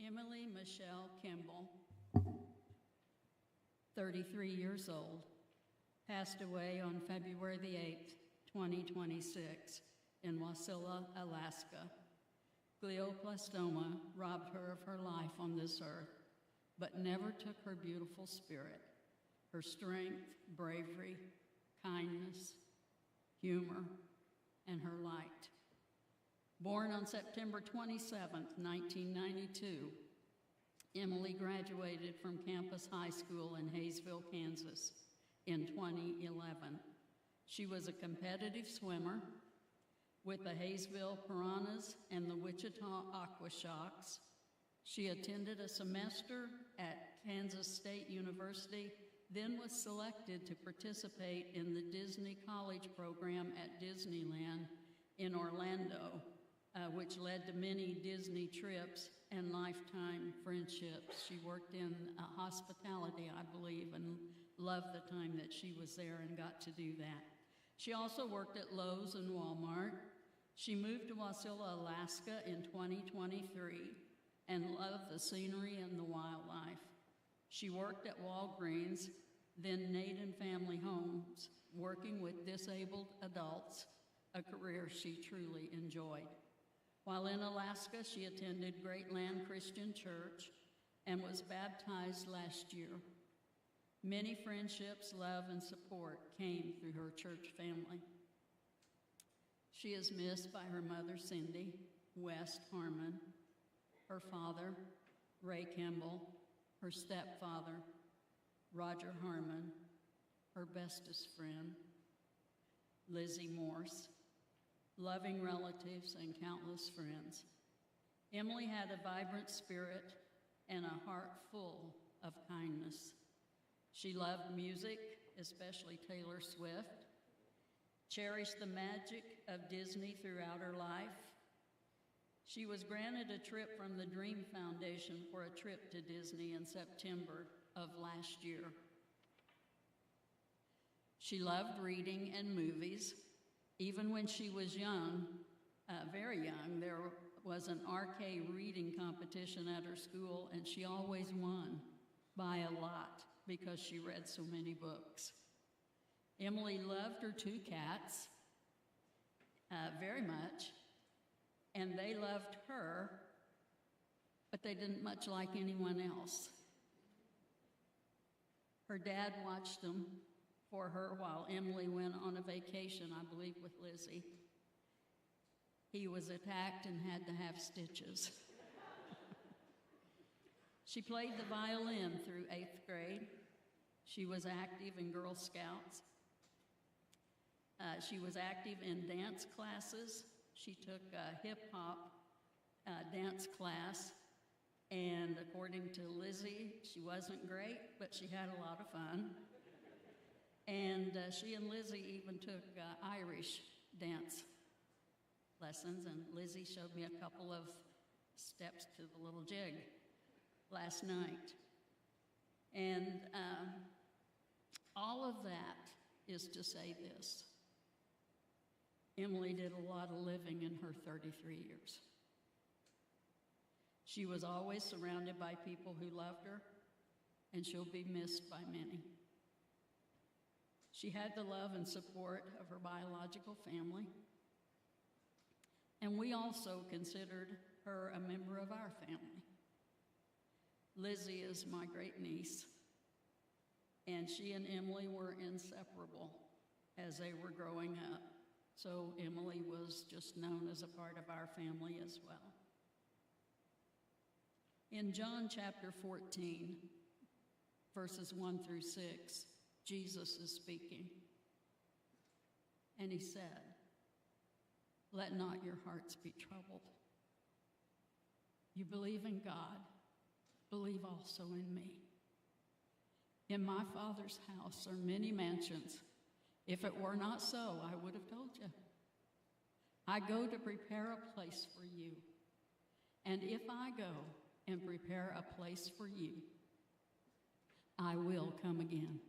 Emily Michelle Kimble, 33 years old, passed away on February the 8th, 2026, in Wasilla, Alaska. Glioblastoma robbed her of her life on this earth, but never took her beautiful spirit, her strength, bravery, kindness, humor, and her light. Born on September 27, 1992, Emily graduated from Campus High School in Hayesville, Kansas in 2011. She was a competitive swimmer with the Hayesville Piranhas and the Wichita Aquashocks. She attended a semester at Kansas State University, then was selected to participate in the Disney College program at Disneyland in Orlando, which led to many Disney trips and lifetime friendships. She worked in hospitality, I believe, and loved the time that she was there and got to do that. She also worked at Lowe's and Walmart. She moved to Wasilla, Alaska in 2023 and loved the scenery and the wildlife. She worked at Walgreens, then Naden Family Homes, working with disabled adults, a career she truly enjoyed. While in Alaska, she attended Great Land Christian Church and was baptized last year. Many friendships, love, and support came through her church family. She is missed by her mother, Cindy, West Harmon, her father, Ray Kimble, her stepfather, Roger Harmon, her bestest friend, Lizzie Morse, loving relatives, and countless friends. Emily had a vibrant spirit and a heart full of kindness. She loved music, especially Taylor Swift, cherished the magic of Disney throughout her life. She was granted a trip from the Dream Foundation for a trip to Disney in September of last year. She loved reading and movies. Even when she was young, very young, there was an RK reading competition at her school, and she always won by a lot because she read so many books. Emily loved her two cats very much, and they loved her, but they didn't much like anyone else. Her dad watched them for her while Emily went on a vacation, I believe, with Lizzie. He was attacked and had to have stitches. She played the violin through 8th grade. She was active in Girl Scouts. She was active in dance classes. She took a hip-hop dance class, and according to Lizzie, she wasn't great, but she had a lot of fun. And she and Lizzie even took Irish dance lessons, and Lizzie showed me a couple of steps to the little jig last night. And all of that is to say this. Emily did a lot of living in her 33 years. She was always surrounded by people who loved her, and she'll be missed by many. She had the love and support of her biological family, and we also considered her a member of our family. Lizzie is my great niece, and she and Emily were inseparable as they were growing up. So Emily was just known as a part of our family as well. In John chapter 14, verses 1 through 6, Jesus is speaking. And he said, "Let not your hearts be troubled. You believe in God, believe also in me. In my Father's house are many mansions. If it were not so, I would have told you. I go to prepare a place for you. And if I go and prepare a place for you, I will come again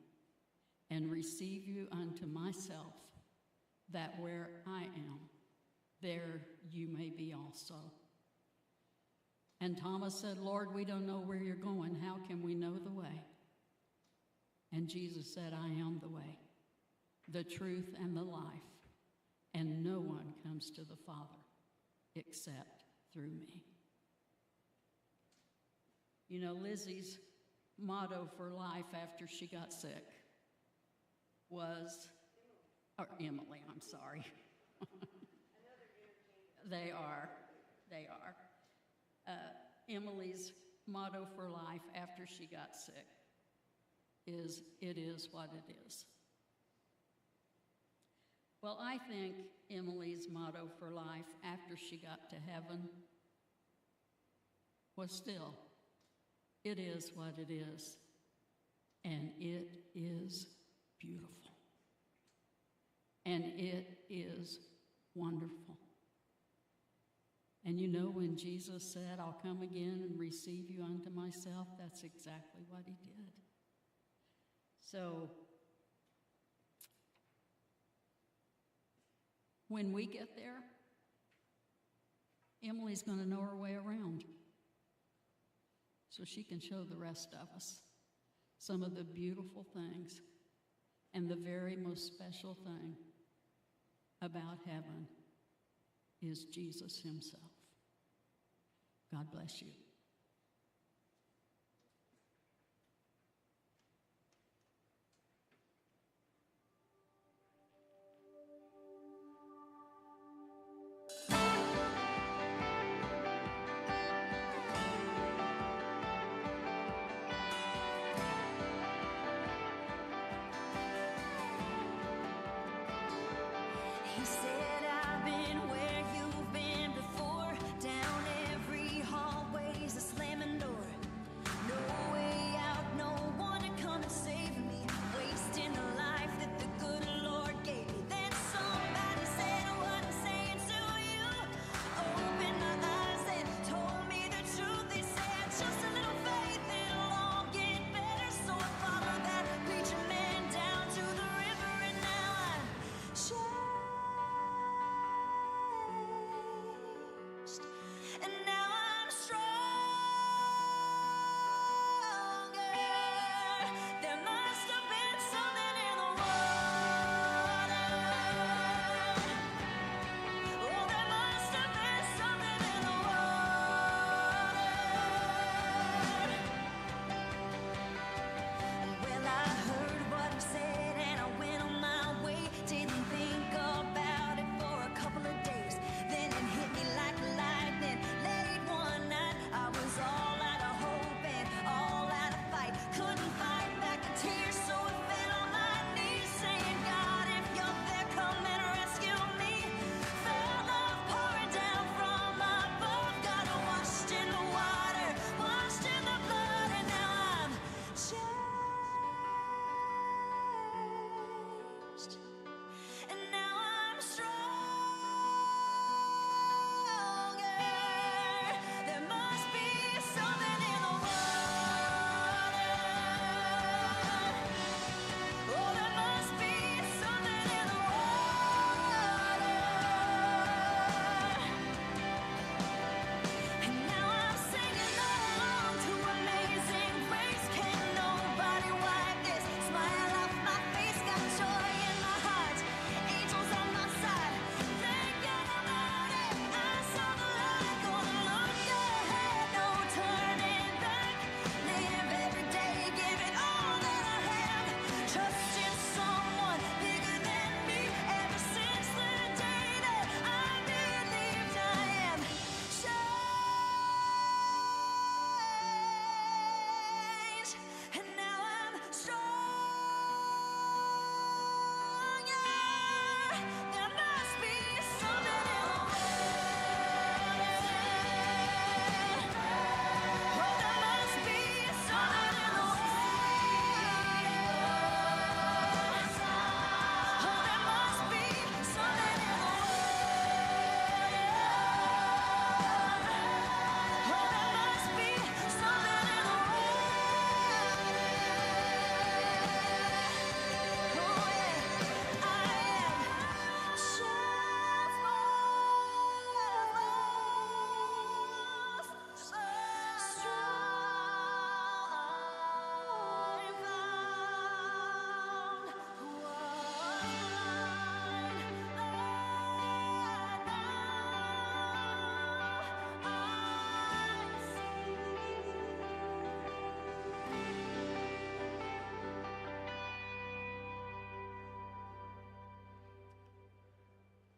and receive you unto myself, that where I am, there you may be also." And Thomas said, Lord, we don't know where you're going. How can we know the way? And Jesus said, I am the way, the truth, and the life. And no one comes to the Father except through me. You know, Lizzie's motto for life after she got sick was, or Emily, I'm sorry. They are. Emily's motto for life after she got sick is, it is what it is. Well, I think Emily's motto for life after she got to heaven was still, it is what it is, and it is beautiful, and it is wonderful. And you know, when Jesus said, I'll come again and receive you unto myself, that's exactly what he did. So, when we get there, Emily's going to know her way around, so she can show the rest of us some of the beautiful things. And the very most special thing about heaven is Jesus himself. God bless you. He said, I've been where you've been before, down every hallway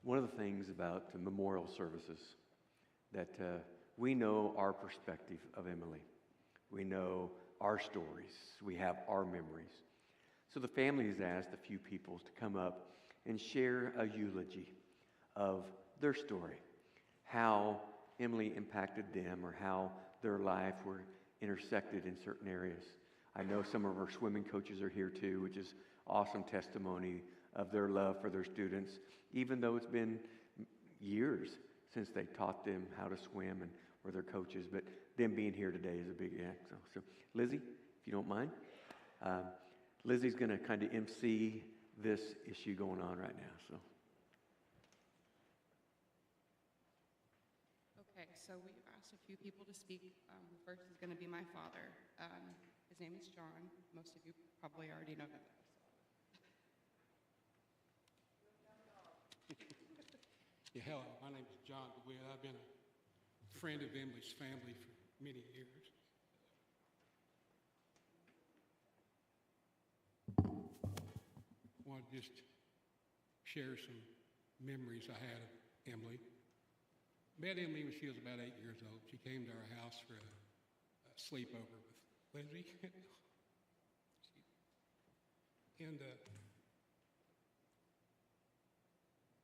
one of the things about the memorial services that we know our perspective of Emily. We know our stories. We have our memories. So the family has asked a few people to come up and share a eulogy of their story, how Emily impacted them or how their life were intersected in certain areas. I know some of our swimming coaches are here too, which is awesome testimony of their love for their students, even though it's been years since they taught them how to swim and were their coaches. But them being here today is a big act. So Lizzie, if you don't mind, Lizzie's going to kind of MC this issue going on right now. So. Okay, so we've asked a few people to speak. The first is going to be my father. His name is John. Most of you probably already know that. Yeah, hello, my name is John DeWitt. I've been a friend of Emily's family for many years. I want to just share some memories I had of Emily. Met Emily when she was about 8 years old. She came to our house for a sleepover with Lindsay. And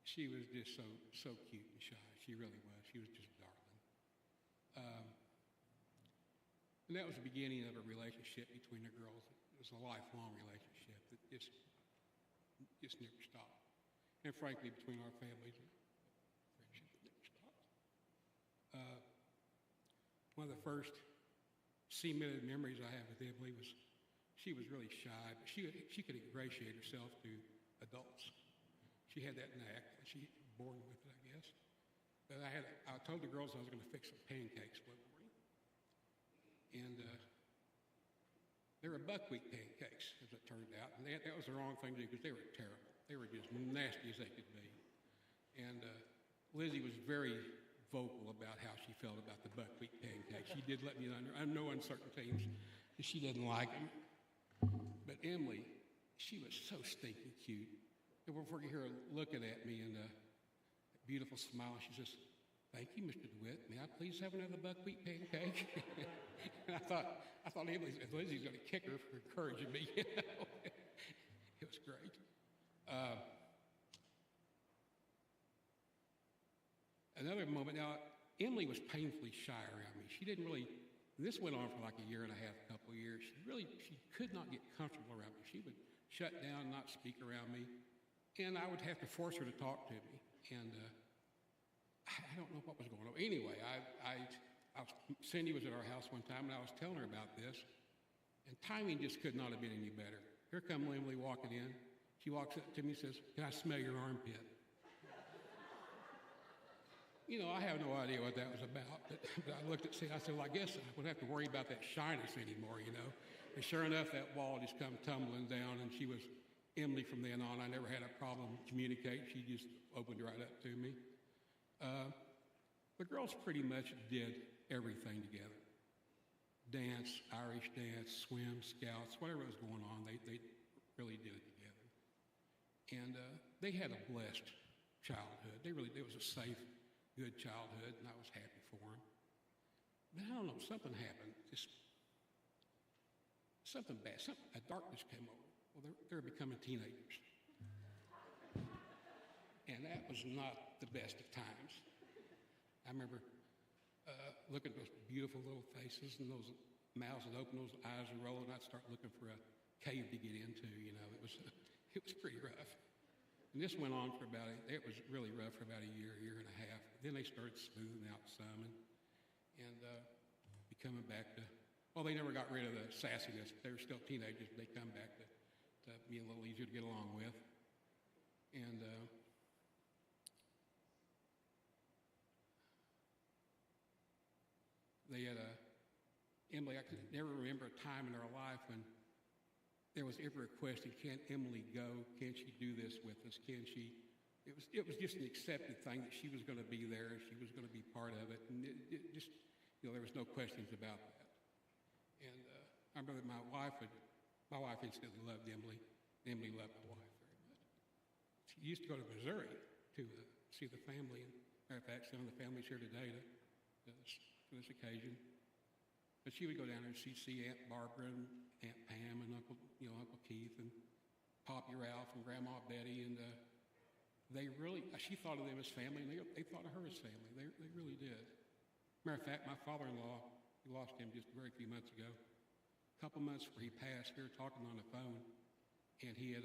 she was just so cute and shy. She really was. She was just darling. And that was the beginning of a relationship between the girls. It was a lifelong relationship that just never stopped. And frankly, between our families, friendship that never stopped. One of the first cemented memories I have with Emily was she was really shy, but she could ingratiate herself to adults. She had that knack. She was born with it, I guess. But I told the girls I was going to fix some pancakes one morning. And they were buckwheat pancakes, as it turned out. And that was the wrong thing to do because they were terrible. They were just nasty as they could be. And Lizzie was very vocal about how she felt about the buckwheat pancakes. She did let me know under no uncertain terms that she didn't like them. But Emily, she was so stinking cute. And before you hear her looking at me and a beautiful smile, she says, "Thank you, Mr. DeWitt. May I please have another buckwheat pancake?" And I thought Lizzie's going to kick her for encouraging me. You know? It was great. Another moment. Now, Emily was painfully shy around me. She didn't really. This went on for like a year and a half, a couple of years. She could not get comfortable around me. She would shut down, not speak around me. And I would have to force her to talk to me. And I don't know what was going on. Anyway, Cindy was at our house one time, and I was telling her about this. And timing just could not have been any better. Here come Emily walking in. She walks up to me and says, "Can I smell your armpit?" You know, I have no idea what that was about. But I looked at Cindy. I said, "Well, I guess I wouldn't have to worry about that shyness anymore, you know." And sure enough, that wall just come tumbling down, and she was Emily from then on. I never had a problem communicating. She just opened right up to me. The girls pretty much did everything together. Dance, Irish dance, swim, scouts, whatever was going on, they really did it together. And they had a blessed childhood. It was a safe, good childhood, and I was happy for them. But I don't know, something happened. Just something bad. A darkness came over. Well, they're becoming teenagers. And that was not the best of times. I remember looking at those beautiful little faces and those mouths would open, those eyes would roll, and I'd start looking for a cave to get into, you know. It was pretty rough. And this went on it was really rough for about a year and a half. Then they started smoothing out some and becoming back to, well, they never got rid of the sassiness. They were still teenagers, but they come back to be a little easier to get along with. And they had Emily, I could never remember a time in her life when there was ever a question, can Emily go? Can she do this with us? Can she? It was just an accepted thing that she was going to be there and she was going to be part of it. And it just, you know, there was no questions about that. And I remember my wife instantly loved Emily. Emily loved my wife very much. She used to go to Missouri to see the family. And matter of fact, some of the families here today for this occasion. But she would go down there and she'd see Aunt Barbara and Aunt Pam and Uncle Keith and Poppy Ralph and Grandma Betty, and she thought of them as family, and they thought of her as family. They really did. Matter of fact, my father-in-law, we lost him just a very few months ago. A couple months before he passed, we were talking on the phone, and he had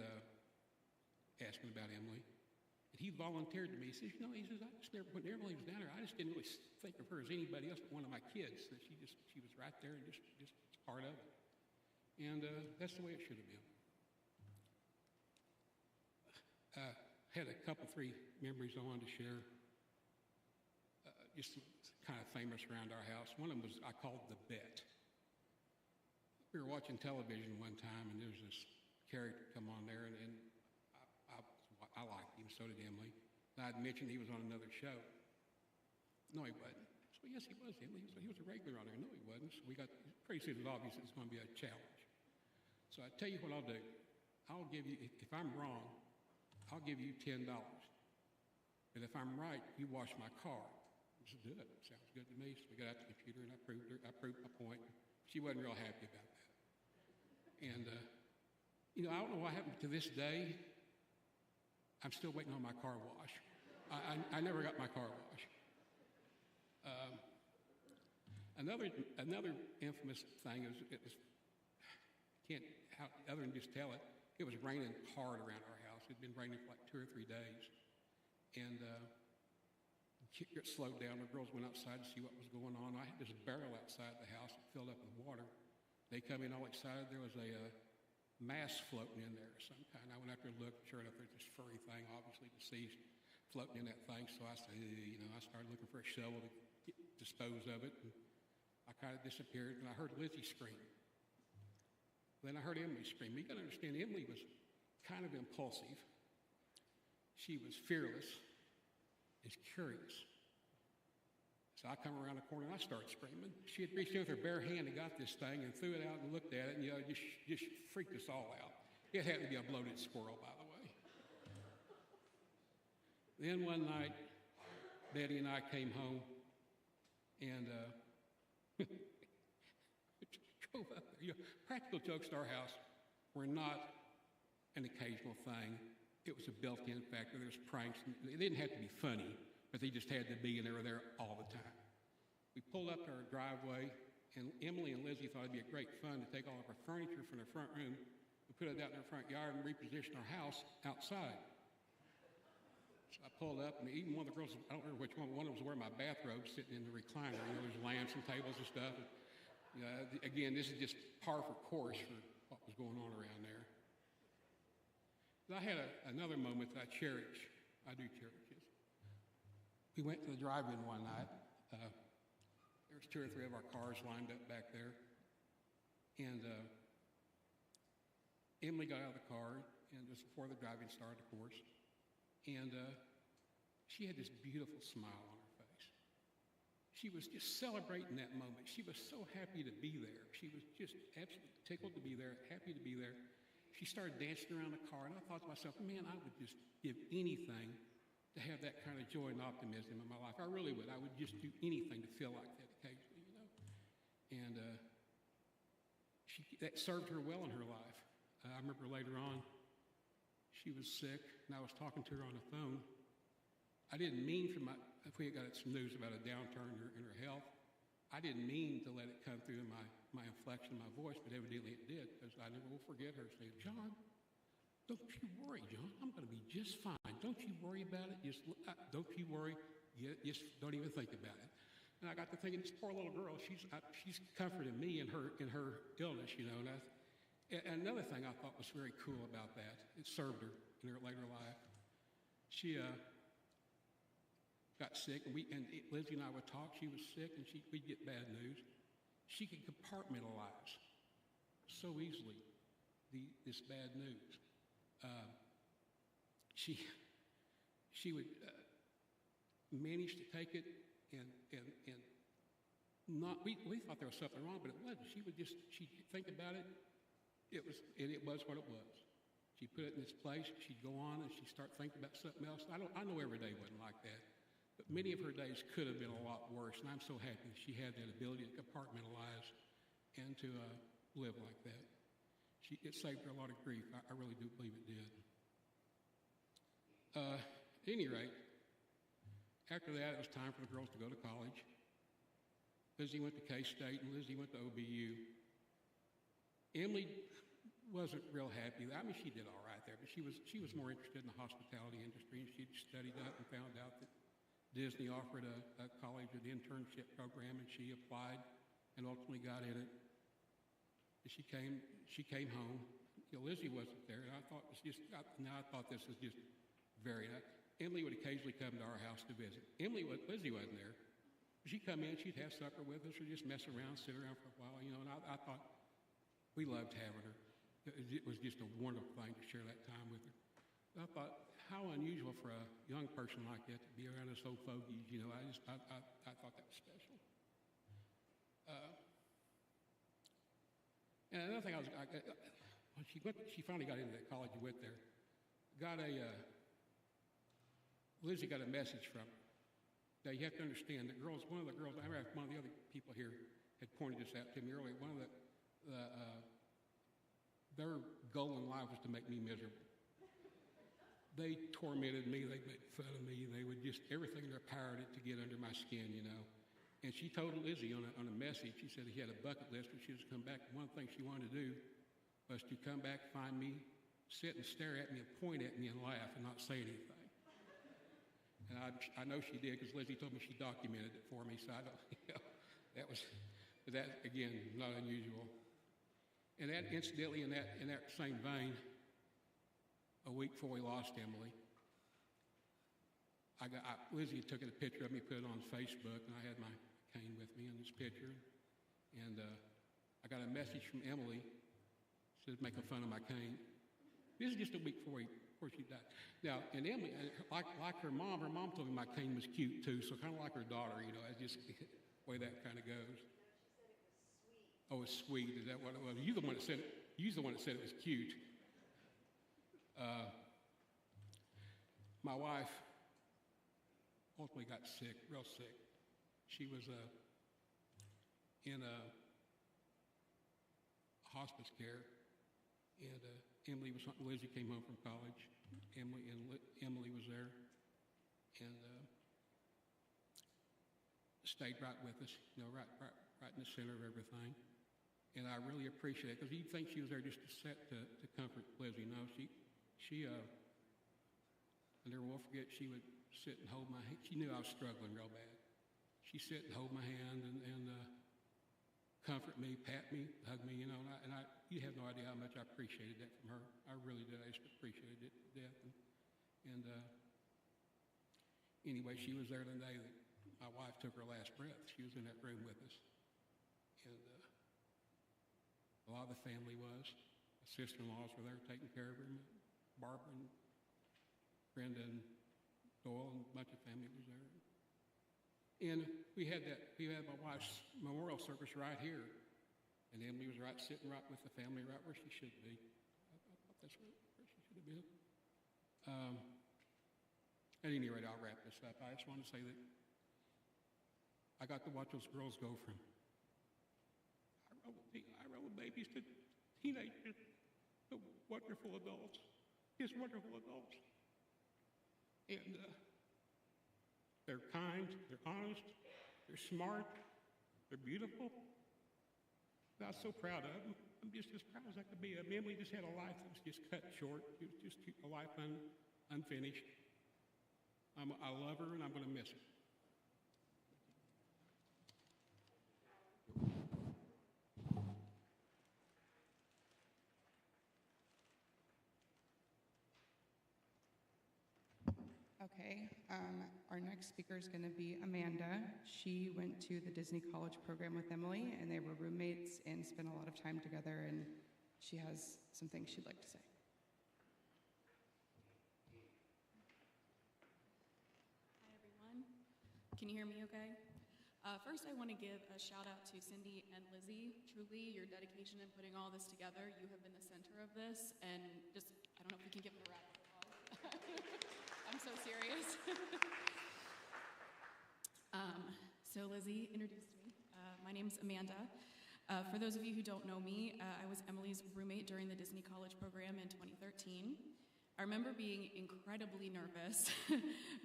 asked me about Emily. And he volunteered to me. He says, I just never, when Emily was down there, I just didn't really think of her as anybody else but one of my kids. That she was right there and just part of it. And that's the way it should have been. Had a couple, 3 memories I wanted to share. Just kind of famous around our house. One of them was I called the Bet. We were watching television one time, and there was this character come on there, and I liked him, so did Emily. And I'd mentioned he was on another show. No, he wasn't. So yes, he was, Emily. He was a regular on there. No, he wasn't. So we got pretty soon it was obvious it was going to be a challenge. So I tell you what I'll do. I'll give you, if I'm wrong, I'll give you $10. But if I'm right, you wash my car. I said, do it. Sounds good to me. So we got out the computer and I proved my point. She wasn't real happy about that. And, I don't know what happened to this day. I'm still waiting on my car wash. I never got my car wash. Another infamous thing is other than just tell it, it was raining hard around our house. It had been raining for like 2 or 3 days. And it got slowed down. The girls went outside to see what was going on. I had this barrel outside the house that filled up with water. They come in all excited. There was a mass floating in there of some kind. I went out there and looked. Sure enough, there's this furry thing, obviously deceased, floating in that thing. So I said, I started looking for a shovel to dispose of it. And I kind of disappeared, and I heard Lizzie scream. Then I heard Emily scream. You got to understand, Emily was kind of impulsive. She was fearless, is curious. So I come around the corner and I start screaming. She had reached in with her bare hand and got this thing and threw it out and looked at it, and just freaked us all out. It happened to be a bloated squirrel, by the way. Then one night, Betty and I came home, and drove up there. Practical jokes to our house were not an occasional thing. It was a built-in factor. There was pranks. They didn't have to be funny, but they just had to be, and they were there all the time. We pulled up to our driveway, and Emily and Lizzie thought it'd be a great fun to take all of our furniture from the front room and put it out in our front yard and reposition our house outside. So I pulled up, and even one of the girls, I don't remember which one, but one of them was wearing my bathrobe sitting in the recliner. There's lamps and tables and stuff. Again, this is just par for course for what was going on around there. But I had another moment that I cherish. I do cherish it. We went to the drive-in one night. There was 2 or 3 of our cars lined up back there. And Emily got out of the car, and just before the drive-in started, of course. And she had this beautiful smile on her face. She was just celebrating that moment. She was so happy to be there. She was just absolutely tickled to be there, happy to be there. She started dancing around the car, and I thought to myself, man, I would just give anything to have that kind of joy and optimism in my life. I really would. I would just do anything to feel like that occasionally, And that served her well in her life. I remember later on, she was sick, and I was talking to her on the phone. I didn't mean if we got some news about a downturn in her health, I didn't mean to let it come through in my inflection, my voice, but evidently it did, because I never will forget her saying, John, don't you worry, John. I'm going to be just fine. Don't you worry about it. Don't you worry. Just don't even think about it. And I got to thinking, this poor little girl, she's comforting me in her illness, And another thing I thought was very cool about that, it served her in her later life. She got sick, and Lizzie and I would talk. She was sick, and we'd get bad news. She could compartmentalize so easily this bad news. She would manage to take it and not. We thought there was something wrong, but it wasn't. She'd think about it. It was what it was. She'd put it in its place, she'd go on and she'd start thinking about something else. I know every day wasn't like that, but many of her days could have been a lot worse, and I'm so happy she had that ability to compartmentalize and to live like that. It saved her a lot of grief. I really do believe it did. At any rate, after that, it was time for the girls to go to college. Lizzie went to K-State and Lizzie went to OBU. Emily wasn't real happy. I mean, she did all right there, but she was more interested in the hospitality industry, and she'd studied up and found out that Disney offered a college an internship program, and she applied and ultimately got in it. And she came home. You know, Lizzie wasn't there, and I thought this was just very nice. Emily would occasionally come to our house to visit. Lizzie wasn't there. She'd come in, she'd have supper with us, or just mess around, sit around for a while, you know, and I thought we loved having her. It was just a wonderful thing to share that time with her. I thought, how unusual for a young person like that to be around us old fogies, you know. I thought that was special. And another thing, when she finally got into that college and went there, Lizzie got a message from her. Now, you have to understand that one of the other people here had pointed this out to me earlier. One of their goal in life was to make me miserable. They tormented me, they made fun of me, they would just, everything in their power to get under my skin, you know. And she told Lizzie on a message, she said he had a bucket list when she was to come back. One of the things she wanted to do was to come back, find me, sit and stare at me and point at me and laugh and not say anything. And I know she did because Lizzie told me she documented it for me, so I don't, you know, that again, not unusual. And that, incidentally, in that same vein, a week before we lost Emily, Lizzie took a picture of me, put it on Facebook, and I had my cane with me in this picture. And I got a message from Emily, said making fun of my cane. This is just a week before she died. Now, and Emily, like her mom told me my cane was cute too, so kind of like her daughter, you know, it's just the way that kind of goes. Oh, it's sweet. Is that what it was? You're the one that said it was cute. My wife ultimately got sick, real sick. She was in hospice care, and Lizzie came home from college. Emily was there, and stayed right with us, you know, right in the center of everything. And I really appreciate it because you'd think she was there just to comfort Lizzie. No, she I never will forget, she would sit and hold my hand. She knew I was struggling real bad. She'd sit and hold my hand and comfort me, pat me, hug me, you know. And you have no idea how much I appreciated that from her. I really did. I just appreciated it to death. And anyway, she was there the day that my wife took her last breath. She was in that room with us. And a lot of the family was. My sister-in-laws were there taking care of her. Barbara and Brenda and Doyle and a bunch of family was there. And we had my wife's memorial service right here. And Emily was sitting right with the family, right where she should be. I thought that's where she should have been. At any rate, I'll wrap this up. I just want to say that I got to watch those girls go from I-roll babies to teenagers to wonderful adults, just wonderful adults. And they're kind, they're honest, they're smart, they're beautiful. And I was so proud of them. I'm just as proud as I could be of them. Emily just had a life that was just cut short. It was just a life unfinished. I love her, and I'm going to miss her. Okay, our next speaker is going to be Amanda. She went to the Disney College program with Emily, and they were roommates and spent a lot of time together, and she has some things she'd like to say. Hi, everyone. Can you hear me okay? First, I want to give a shout out to Cindy and Lizzie. Truly, your dedication in putting all this together, you have been the center of this, and just I don't know if we can give it a wrap. I'm so serious. So Lizzie introduced me. My name's Amanda. For those of you who don't know me, I was Emily's roommate during the Disney College program in 2013. I remember being incredibly nervous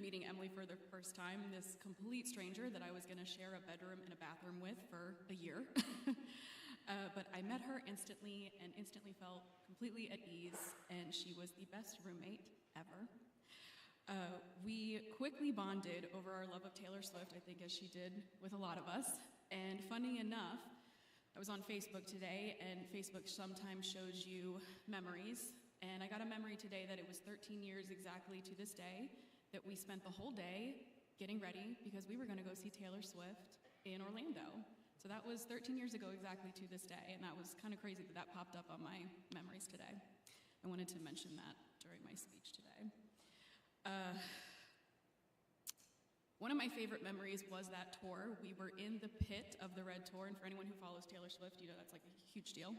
meeting Emily for the first time, this complete stranger that I was going to share a bedroom and a bathroom with for a year. But I met her instantly and instantly felt completely at ease, and she was the best roommate ever. We quickly bonded over our love of Taylor Swift, I think as she did with a lot of us. And funny enough, I was on Facebook today, and Facebook sometimes shows you memories. And I got a memory today that it was 13 years exactly to this day that we spent the whole day getting ready because we were going to go see Taylor Swift in Orlando. So that was 13 years ago exactly to this day, and that was kind of crazy that that popped up on my memories today. I wanted to mention that during my speech today. One of my favorite memories was that tour. We were in the pit of the Red Tour, and for anyone who follows Taylor Swift, you know that's like a huge deal.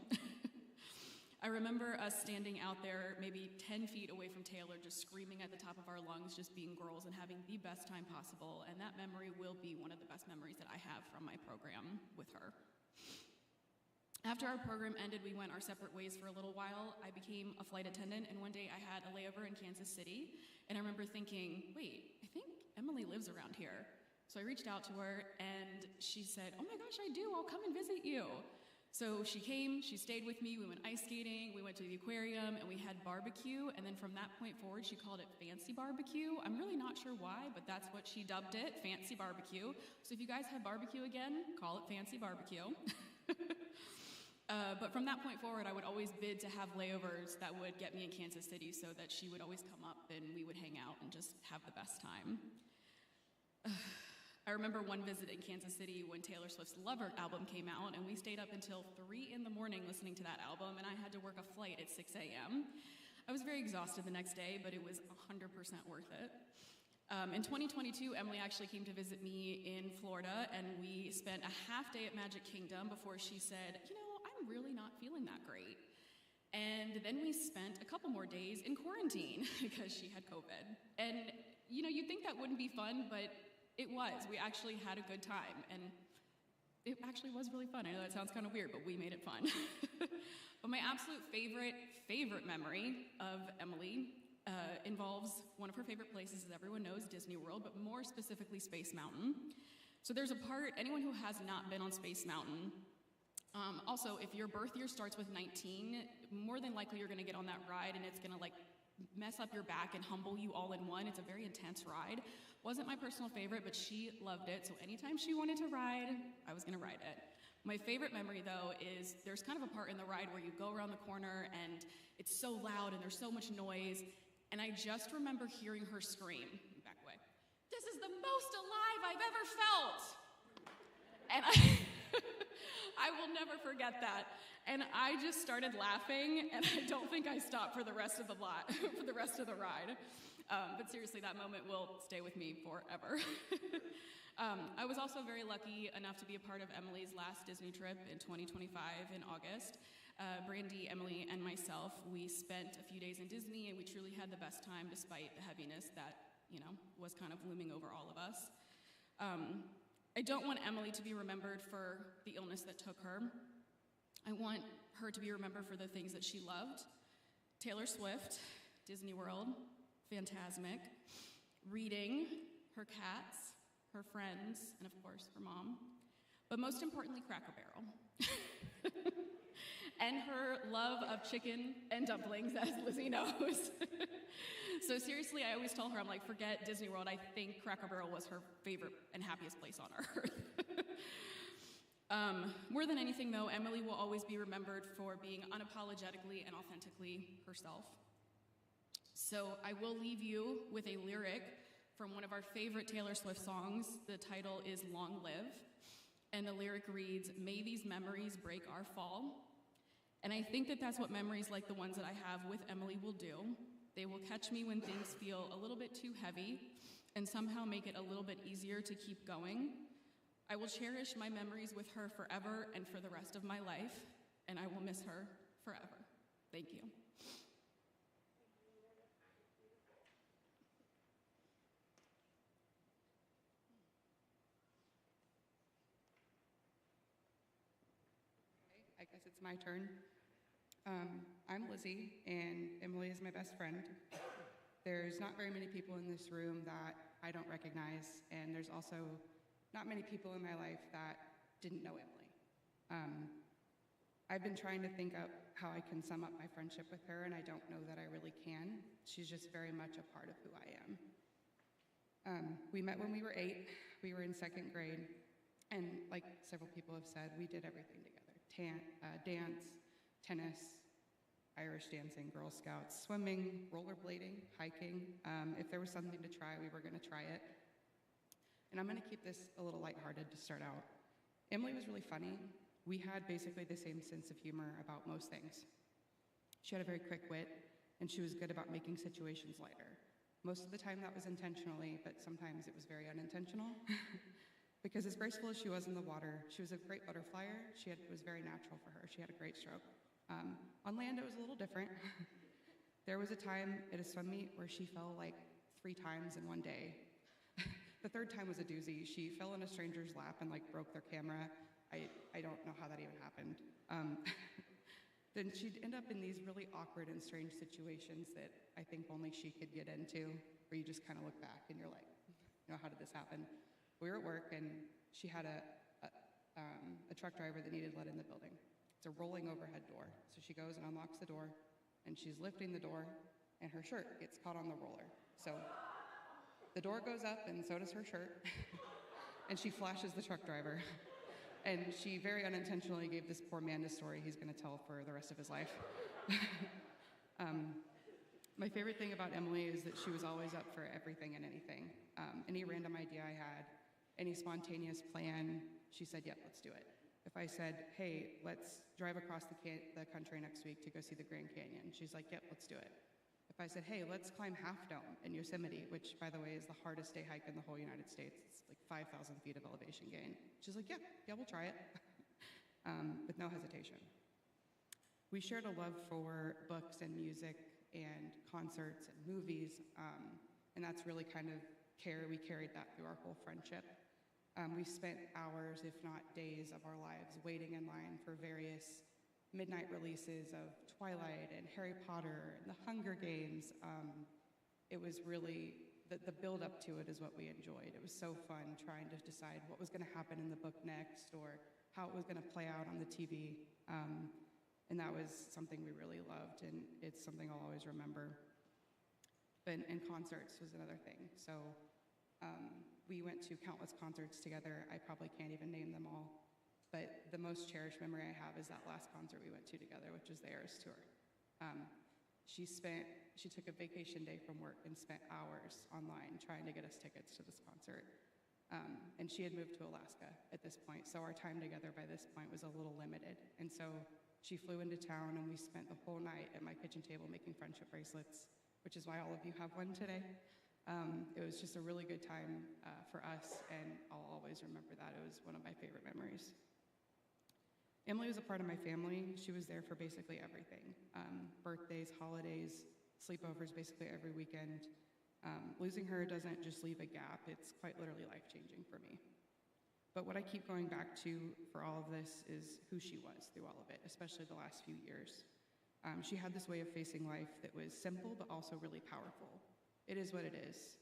I remember us standing out there maybe 10 feet away from Taylor, just screaming at the top of our lungs, just being girls and having the best time possible, and that memory will be one of the best memories that I have from my program with her. After our program ended, we went our separate ways for a little while. I became a flight attendant, and one day I had a layover in Kansas City, and I remember thinking, wait, I think Emily lives around here. So I reached out to her, and she said, oh my gosh, I do, I'll come and visit you. So she came, she stayed with me, we went ice skating, we went to the aquarium, and we had barbecue, and then from that point forward, she called it fancy barbecue. I'm really not sure why, but that's what she dubbed it, fancy barbecue. So if you guys have barbecue again, call it fancy barbecue. But from that point forward, I would always bid to have layovers that would get me in Kansas City so that she would always come up and we would hang out and just have the best time. I remember one visit in Kansas City when Taylor Swift's Lover album came out, and we stayed up until 3 in the morning listening to that album, and I had to work a flight at 6 a.m. I was very exhausted the next day, but it was 100% worth it. In 2022, Emily actually came to visit me in Florida, and we spent a half day at Magic Kingdom before she said, you know, I'm really not feeling that great. And then we spent a couple more days in quarantine because she had COVID. And, you know, you'd think that wouldn't be fun, but it was. We actually had a good time, and it actually was really fun. I know that sounds kind of weird, but we made it fun. But my absolute favorite memory of Emily involves one of her favorite places, as everyone knows, Disney World, but more specifically Space Mountain. So there's a part, anyone who has not been on Space Mountain, also, if your birth year starts with 19, more than likely you're going to get on that ride, and it's going to like mess up your back and humble you all in one. It's a very intense ride. Wasn't my personal favorite, but she loved it, so anytime she wanted to ride, I was going to ride it. My favorite memory, though, is there's kind of a part in the ride where you go around the corner, and it's so loud, and there's so much noise, and I just remember hearing her scream, back away, "This is the most alive I've ever felt!" And I will never forget that. And I just started laughing, and I don't think I stopped for the rest of the ride. But seriously, that moment will stay with me forever. I was also very lucky enough to be a part of Emily's last Disney trip in 2025 in August. Brandy, Emily, and myself, we spent a few days in Disney, and we truly had the best time despite the heaviness that, you know, was kind of looming over all of us. I don't want Emily to be remembered for the illness that took her. I want her to be remembered for the things that she loved. Taylor Swift, Disney World, Fantasmic, reading, her cats, her friends, and of course, her mom. But most importantly, Cracker Barrel. And her love of chicken and dumplings, as Lizzie knows. So seriously, I always tell her, I'm like, forget Disney World. I think Cracker Barrel was her favorite and happiest place on earth. More than anything, though, Emily will always be remembered for being unapologetically and authentically herself. So I will leave you with a lyric from one of our favorite Taylor Swift songs. The title is Long Live, and the lyric reads, "May these memories break our fall." And I think that that's what memories like the ones that I have with Emily will do. They will catch me when things feel a little bit too heavy and somehow make it a little bit easier to keep going. I will cherish my memories with her forever and for the rest of my life, and I will miss her forever. Thank you. it's my turn. I'm Lizzie, and Emily is my best friend. There's not very many people in this room that I don't recognize, and there's also not many people in my life that didn't know Emily. I've been trying to think up how I can sum up my friendship with her, and I don't know that I really can. She's just very much a part of who I am. We met when we were 8. We were in 2nd grade, and like several people have said, we did everything together. Dance, tennis, Irish dancing, Girl Scouts, swimming, rollerblading, hiking. If there was something to try, we were going to try it. And I'm going to keep this a little lighthearted to start out. Emily was really funny. We had basically the same sense of humor about most things. She had a very quick wit, and she was good about making situations lighter. Most of the time that was intentionally, but sometimes it was very unintentional. Because as graceful as she was in the water, she was a great butterflyer. It was very natural for her. She had a great stroke. On land, it was a little different. There was a time at a swim meet where she fell like 3 times in one day. The 3rd time was a doozy. She fell in a stranger's lap and like broke their camera. I don't know how that even happened. Then she'd end up in these really awkward and strange situations that I think only she could get into, where you just kind of look back and you're like, how did this happen? We were at work, and she had a truck driver that needed let in the building. It's a rolling overhead door. So she goes and unlocks the door, and she's lifting the door, and her shirt gets caught on the roller. So the door goes up, and so does her shirt, and she flashes the truck driver. And she very unintentionally gave this poor man a story he's going to tell for the rest of his life. My favorite thing about Emily is that she was always up for everything and anything. Any random idea I had, any spontaneous plan, she said, yep, let's do it. If I said, hey, let's drive across the country next week to go see the Grand Canyon, she's like, yep, let's do it. If I said, hey, let's climb Half Dome in Yosemite, which, by the way, is the hardest day hike in the whole United States. It's like 5,000 feet of elevation gain. She's like, yeah, we'll try it, with no hesitation. We shared a love for books and music and concerts and movies, and that's really kind of we carried that through our whole friendship. We spent hours, if not days, of our lives waiting in line for various midnight releases of Twilight and Harry Potter and the Hunger Games. It was really, the build up to it is what we enjoyed. It was so fun trying to decide what was going to happen in the book next, or how it was going to play out on the TV. And that was something we really loved, and it's something I'll always remember. And concerts was another thing. So we went to countless concerts together. I probably can't even name them all. But the most cherished memory I have is that last concert we went to together, which was the Eras Tour. She took a vacation day from work and spent hours online trying to get us tickets to this concert. And she had moved to Alaska at this point, so our time together by this point was a little limited. And so she flew into town, and we spent the whole night at my kitchen table making friendship bracelets, which is why all of you have one today. It was just a really good time for us, and I'll always remember that. It was one of my favorite memories. Emily was a part of my family. She was there for basically everything. Birthdays, holidays, sleepovers, basically every weekend. Losing her doesn't just leave a gap. It's quite literally life-changing for me. But what I keep going back to for all of this is who she was through all of it, especially the last few years. She had this way of facing life that was simple but also really powerful. It is what it is.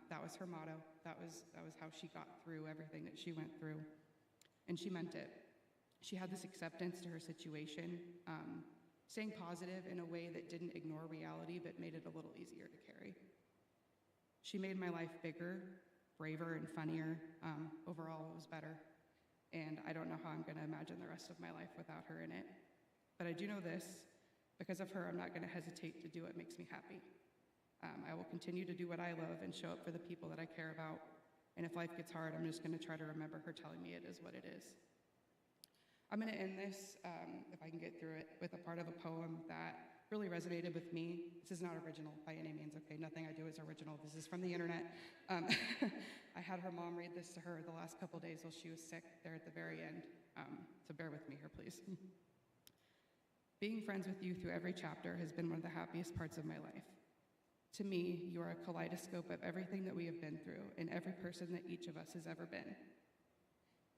That was her motto. That was how she got through everything that she went through. And she meant it. She had this acceptance to her situation, staying positive in a way that didn't ignore reality but made it a little easier to carry. She made my life bigger, braver, and funnier. Overall, it was better. And I don't know how I'm going to imagine the rest of my life without her in it. But I do know this. Because of her, I'm not going to hesitate to do what makes me happy. I will continue to do what I love and show up for the people that I care about. And if life gets hard, I'm just going to try to remember her telling me it is what it is. I'm going to end this, if I can get through it, with a part of a poem that really resonated with me. This is not original by any means, okay? Nothing I do is original. This is from the internet. I had her mom read this to her the last couple days while she was sick there at the very end. So bear with me here, please. Being friends with you through every chapter has been one of the happiest parts of my life. To me, you are a kaleidoscope of everything that we have been through and every person that each of us has ever been.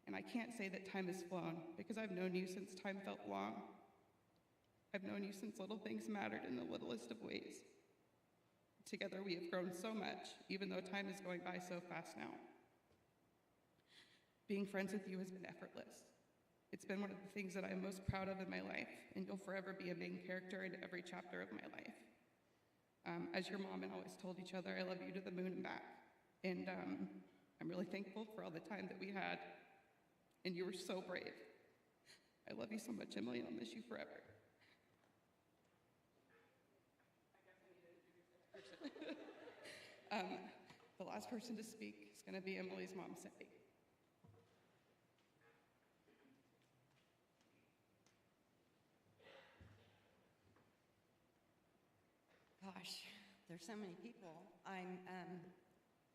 And I can't say that time has flown, because I've known you since time felt long. I've known you since little things mattered in the littlest of ways. Together we have grown so much, even though time is going by so fast now. Being friends with you has been effortless. It's been one of the things that I'm most proud of in my life, and you'll forever be a main character in every chapter of my life. As your mom and I always told each other, I love you to the moon and back. And I'm really thankful for all the time that we had, and you were so brave. I love you so much, Emily, and I'll miss you forever. The last person to speak is going to be Emily's mom, Cindy. Gosh, there's so many people.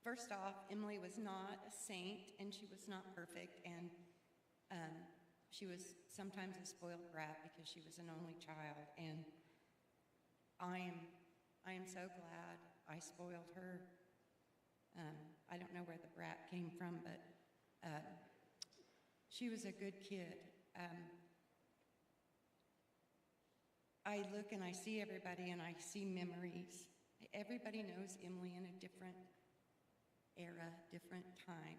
First off, Emily was not a saint, and she was not perfect, and she was sometimes a spoiled brat because she was an only child, and I am so glad I spoiled her. I don't know where the brat came from, but she was a good kid. I look and I see everybody and I see memories. Everybody knows Emily in a different era, different time.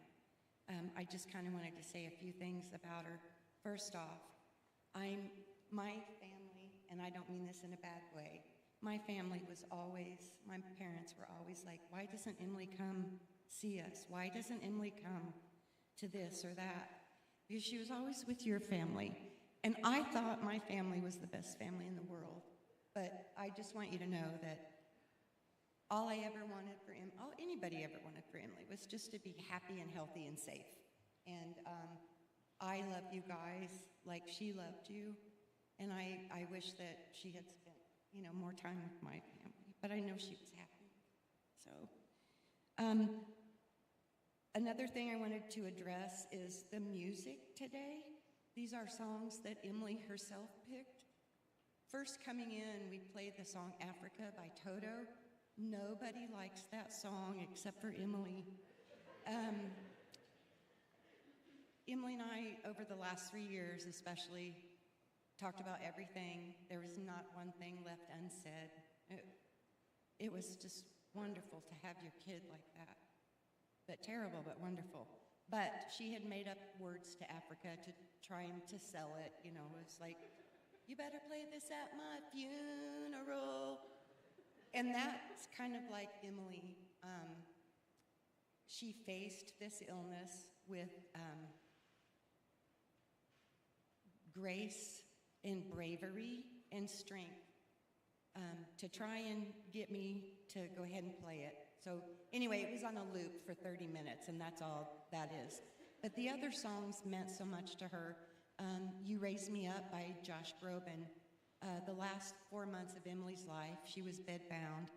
I just kind of wanted to say a few things about her. First off, my family, and I don't mean this in a bad way, my family was always, my parents were always like, why doesn't Emily come see us? Why doesn't Emily come to this or that? Because she was always with your family. And I thought my family was the best family in the world. But I just want you to know that all I ever wanted for Emily, all anybody ever wanted for Emily, was just to be happy and healthy and safe. And I love you guys like she loved you. And I wish that she had spent, more time with my family. But I know she was happy. So, another thing I wanted to address is the music today. These are songs that Emily herself picked. First coming in, we played the song Africa by Toto. Nobody likes that song except for Emily. Emily and I, over the last 3 years especially, talked about everything. There was not one thing left unsaid. It was just wonderful to have your kid like that. But terrible, but wonderful. But she had made up words to Africa to try and to sell it. It was like, you better play this at my funeral. And that's kind of like Emily. She faced this illness with grace and bravery and strength to try and get me to go ahead and play it. So anyway, it was on a loop for 30 minutes, and that's all that is. But the other songs meant so much to her. You Raised Me Up by Josh Groban. The last 4 months of Emily's life, she was bedbound.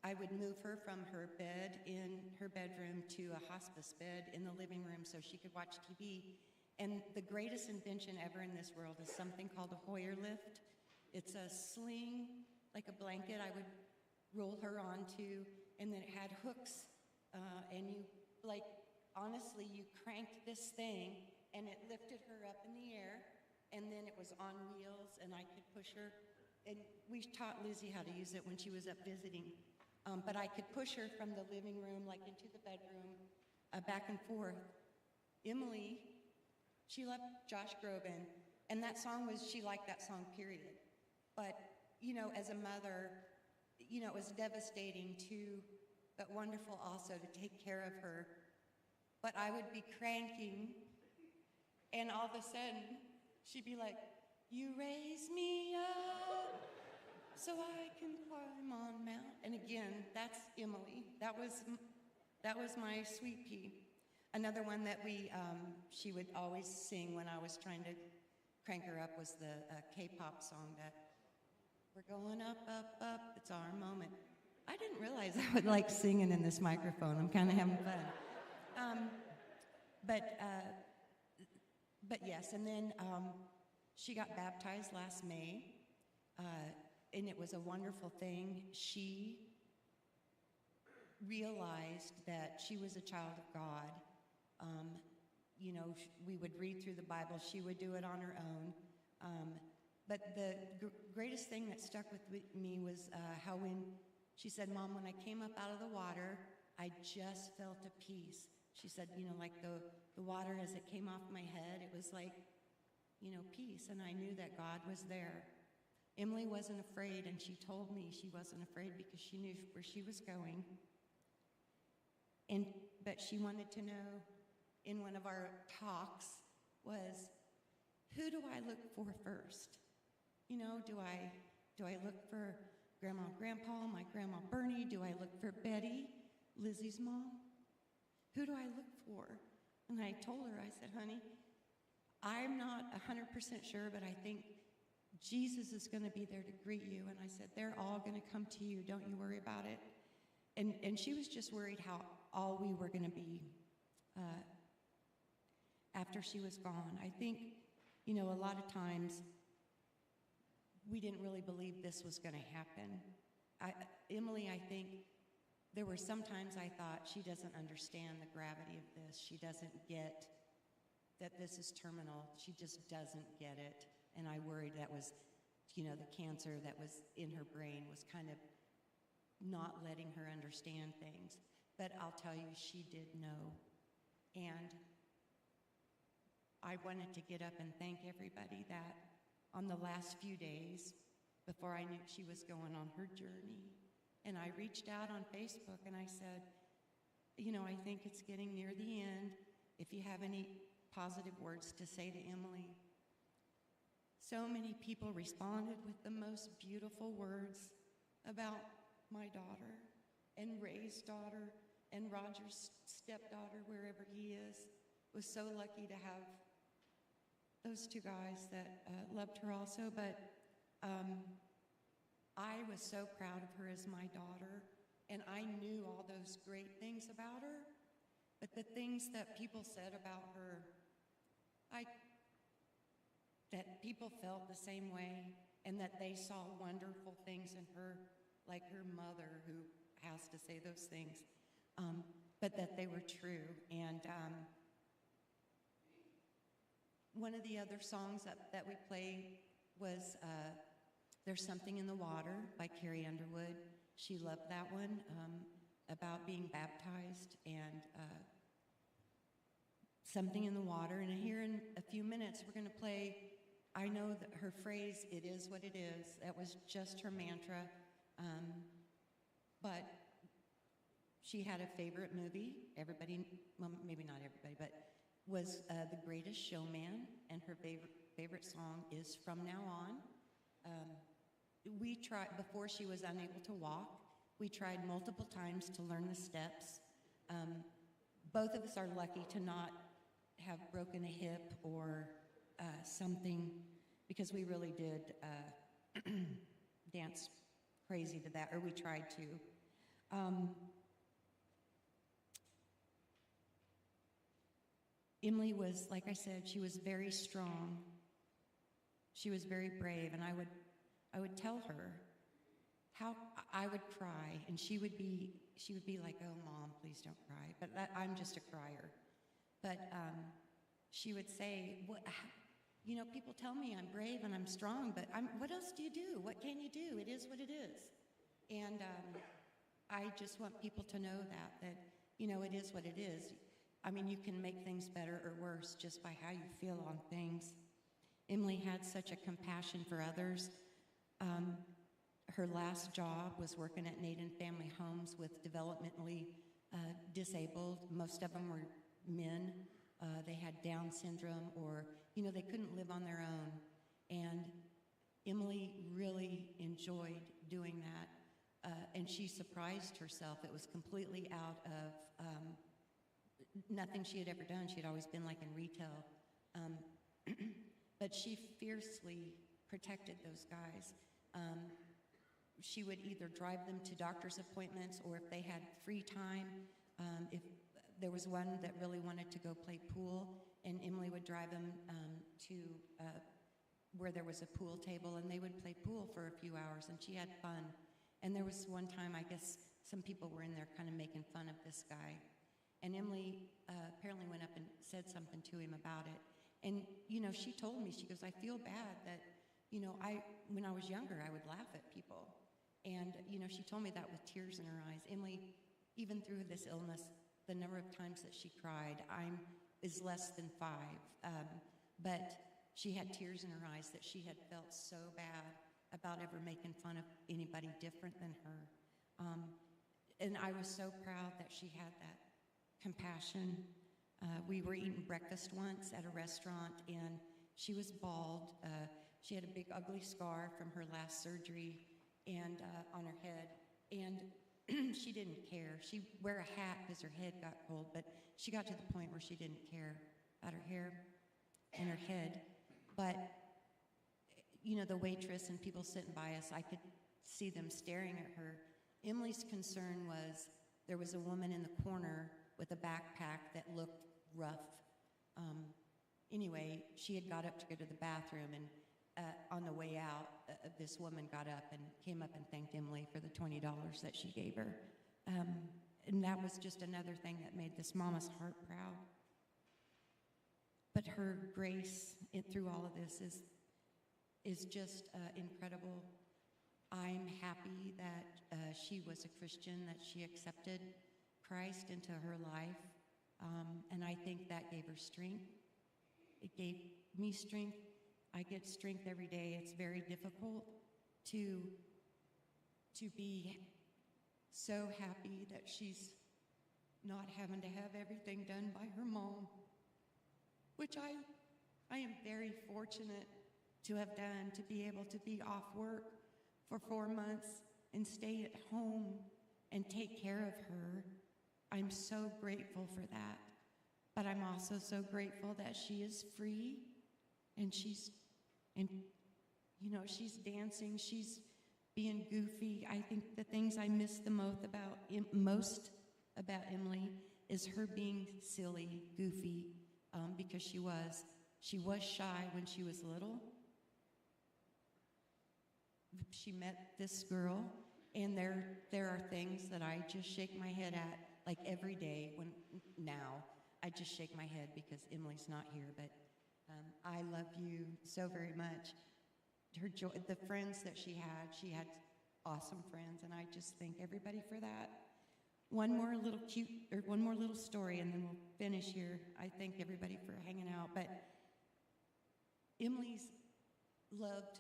I would move her from her bed in her bedroom to a hospice bed in the living room so she could watch TV. And the greatest invention ever in this world is something called a Hoyer lift. It's a sling, like a blanket I would roll her onto, and then it had hooks, and you, honestly, you cranked this thing, and it lifted her up in the air, and then it was on wheels, and I could push her. And we taught Lizzie how to use it when she was up visiting. But I could push her from the living room, into the bedroom, back and forth. Emily, she loved Josh Groban, and that song she liked that song, period. But, as a mother, it was devastating too, but wonderful also to take care of her. But I would be cranking, and all of a sudden, she'd be like, you raise me up so I can climb on Mount. And again, that's Emily. That was my sweet pea. Another one that she would always sing when I was trying to crank her up was the K-pop song that, we're going up, up, up, it's our moment. I didn't realize I would like singing in this microphone. I'm kind of having fun. But yes, and then she got baptized last May, and it was a wonderful thing. She realized that she was a child of God, We would read through the Bible. She would do it on her own. But the greatest thing that stuck with me was how when she said, Mom, when I came up out of the water, I just felt a peace. She said, like the water as it came off my head, it was like, peace. And I knew that God was there. Emily wasn't afraid, and she told me she wasn't afraid because she knew where she was going. But she wanted to know, in one of our talks, was, who do I look for first? Do I look for Grandma and Grandpa, my Grandma Bernie? Do I look for Betty, Lizzie's mom? Who do I look for? And I told her, I said, honey, I'm not 100% sure, but I think Jesus is going to be there to greet you. And I said, they're all going to come to you. Don't you worry about it. And she was just worried how all we were going to be after she was gone. I think, a lot of times we didn't really believe this was going to happen. Emily, I think there were some times I thought she doesn't understand the gravity of this. She doesn't get that this is terminal. She just doesn't get it. And I worried that was, the cancer that was in her brain was kind of not letting her understand things. But I'll tell you, she did know. And I wanted to get up and thank everybody that on the last few days, before I knew she was going on her journey, and I reached out on Facebook and I said, I think it's getting near the end. If you have any positive words to say to Emily. So many people responded with the most beautiful words about my daughter and Ray's daughter and Roger's stepdaughter, wherever he is. Was so lucky to have those two guys that loved her also. But I was so proud of her as my daughter, and I knew all those great things about her. But the things that people said about her, that people felt the same way, and that they saw wonderful things in her, like her mother who has to say those things, but that they were true. And one of the other songs that we played was There's Something in the Water by Carrie Underwood. She loved that one, about being baptized, and Something in the Water. And here in a few minutes, we're going to play, I know that her phrase, it is what it is. That was just her mantra. But she had a favorite movie. Everybody, well, maybe not everybody, but was The Greatest Showman, and her favorite song is From Now On. We tried, before she was unable to walk, we tried multiple times to learn the steps. Both of us are lucky to not have broken a hip or something, because we really did dance crazy to that, or we tried to. Emily was, like I said, she was very strong. She was very brave, and I would tell her how I would cry, and she would be like, "Oh, Mom, please don't cry." But I'm just a crier. But she would say, people tell me I'm brave and I'm strong, but what else do you do? What can you do? It is what it is. And I just want people to know that it is what it is. I mean, you can make things better or worse just by how you feel on things. Emily had such a compassion for others. Her last job was working at Naden Family Homes with developmentally disabled. Most of them were men. They had Down syndrome, or, they couldn't live on their own. And Emily really enjoyed doing that. And she surprised herself. It was completely out of nothing she had ever done. She had always been like in retail. But she fiercely protected those guys. She would either drive them to doctor's appointments, or if they had free time, if there was one that really wanted to go play pool, and Emily would drive them to where there was a pool table, and they would play pool for a few hours, and she had fun. And there was one time, I guess some people were in there kind of making fun of this guy. And Emily apparently went up and said something to him about it. And, she told me, she goes, I feel bad that, when I was younger, I would laugh at people. And, she told me that with tears in her eyes. Emily, even through this illness, the number of times that she cried is less than 5. But she had tears in her eyes that she had felt so bad about ever making fun of anybody different than her. And I was so proud that she had that compassion. We were eating breakfast once at a restaurant, and she was bald. She had a big ugly scar from her last surgery and on her head, and she didn't care. She'd wear a hat because her head got cold, but she got to the point where she didn't care about her hair and her head. But, the waitress and people sitting by us, I could see them staring at her. Emily's concern was there was a woman in the corner with a backpack that looked rough. Anyway, she had got up to go to the bathroom, and on the way out, this woman got up and came up and thanked Emily for the $20 that she gave her. And that was just another thing that made this mama's heart proud. But her grace through all of this is just incredible. I'm happy that she was a Christian, that she accepted Christ into her life, and I think that gave her strength. It gave me strength. I get strength every day. It's very difficult to be so happy that she's not having to have everything done by her mom, which I am very fortunate to have done, to be able to be off work for 4 months and stay at home and take care of her. I'm so grateful for that. But I'm also so grateful that she is free, and she's dancing, she's being goofy. I think the things I miss the most about Emily is her being silly, goofy, because she was shy when she was little. She met this girl, and there are things that I just shake my head at, like every day. Now I just shake my head because Emily's not here, but I love you so very much. Her joy, the friends that she had awesome friends, and I just thank everybody for that. One more little story, and then we'll finish here. I thank everybody for hanging out, but Emily's loved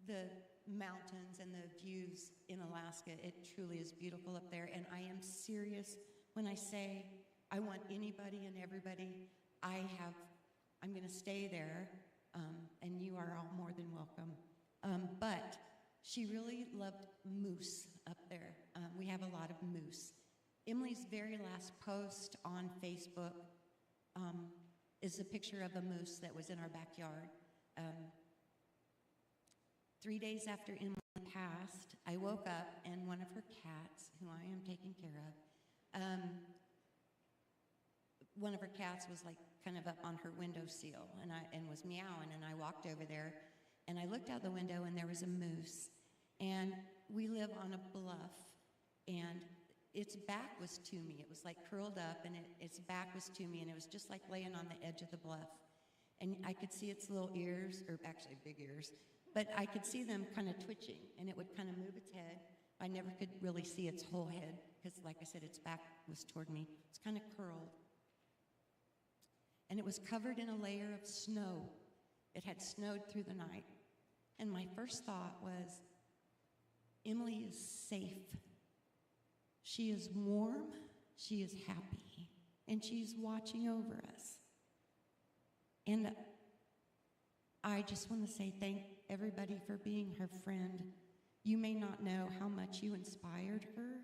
the mountains and the views in Alaska. It truly is beautiful up there, and I am serious when I say I want anybody and everybody. I'm going to stay there, and you are all more than welcome. But she really loved moose up there. We have a lot of moose. Emily's very last post on Facebook is a picture of a moose that was in our backyard. 3 days after Emily passed, I woke up, and one of her cats, who I am taking care of, one of her cats was like kind of up on her windowsill and was meowing, and I walked over there, and I looked out the window, and there was a moose. And we live on a bluff, and its back was to me. It was like curled up, and its back was to me, and it was just like laying on the edge of the bluff. And I could see its little ears, or actually big ears, but I could see them kind of twitching, and it would kind of move its head. I never could really see its whole head because, like I said, its back was toward me. It's kind of curled. And it was covered in a layer of snow. It had snowed through the night. And my first thought was, Emily is safe. She is warm, she is happy, and she's watching over us. And I just want to say thank everybody for being her friend. You may not know how much you inspired her,